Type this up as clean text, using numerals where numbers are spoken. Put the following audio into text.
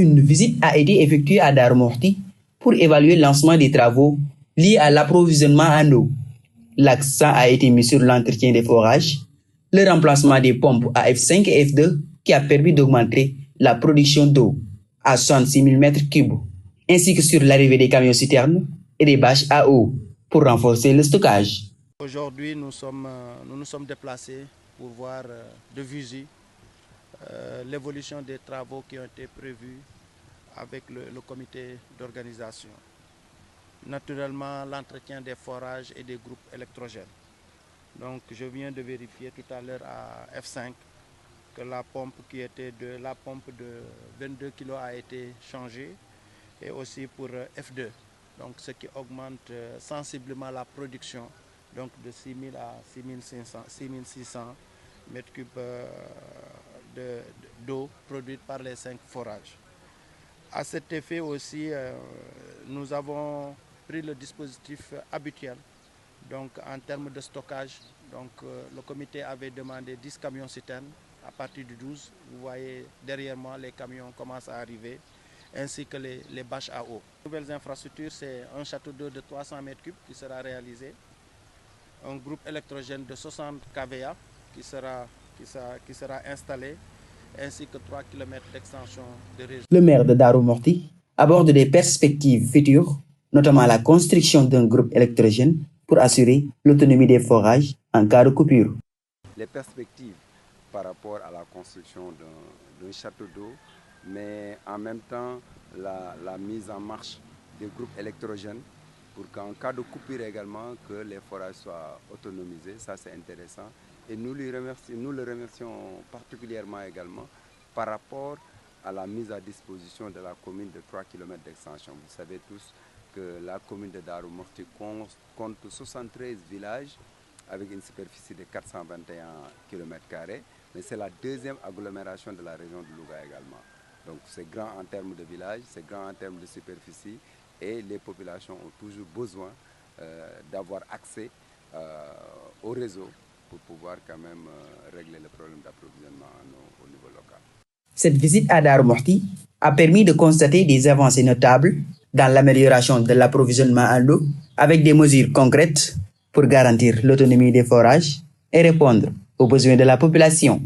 Une visite a été effectuée à Darou Mouhty pour évaluer le lancement des travaux liés à l'approvisionnement en eau. L'accent a été mis sur l'entretien des forages, le remplacement des pompes à F5 et F2 qui a permis d'augmenter la production d'eau à 66 000 m3, ainsi que sur l'arrivée des camions citernes et des bâches à eau pour renforcer le stockage. Aujourd'hui, nous nous sommes déplacés pour voir de visu l'évolution des travaux qui ont été prévus avec le comité d'organisation. Naturellement, l'entretien des forages et des groupes électrogènes. Donc, je viens de vérifier tout à l'heure à F5 que la pompe de 22 kg a été changée et aussi pour F2. Donc, ce qui augmente sensiblement la production, donc de 6 000 à 6 600 m3 d'eau produite par les 5 forages. À cet effet aussi, nous avons pris le dispositif habituel. Donc en termes de stockage, le comité avait demandé 10 camions citernes à partir du 12. Vous voyez derrière moi, les camions commencent à arriver, ainsi que les bâches à eau. Les nouvelles infrastructures, c'est un château d'eau de 300 m3 qui sera réalisé, un groupe électrogène de 60 kVA qui sera installé, ainsi que 3 km d'extension de réseau. Le maire de Darou Mouhty aborde des perspectives futures, notamment la construction d'un groupe électrogène pour assurer l'autonomie des forages en cas de coupure. Les perspectives par rapport à la construction d'un château d'eau, mais en même temps la mise en marche des groupes électrogènes pour qu'en cas de coupure également, que les forages soient autonomisés, ça c'est intéressant. Et nous le remercions particulièrement également par rapport à la mise à disposition de la commune de 3 km d'extension. Vous savez tous que la commune de Darou Mouhty compte 73 villages avec une superficie de 421 km², mais c'est la deuxième agglomération de la région de Louga également. Donc c'est grand en termes de villages, c'est grand en termes de superficie et les populations ont toujours besoin d'avoir accès au réseau pour pouvoir quand même régler le problème d'approvisionnement au niveau local. Cette visite à Darou Mouhty a permis de constater des avancées notables dans l'amélioration de l'approvisionnement en eau avec des mesures concrètes pour garantir l'autonomie des forages et répondre aux besoins de la population.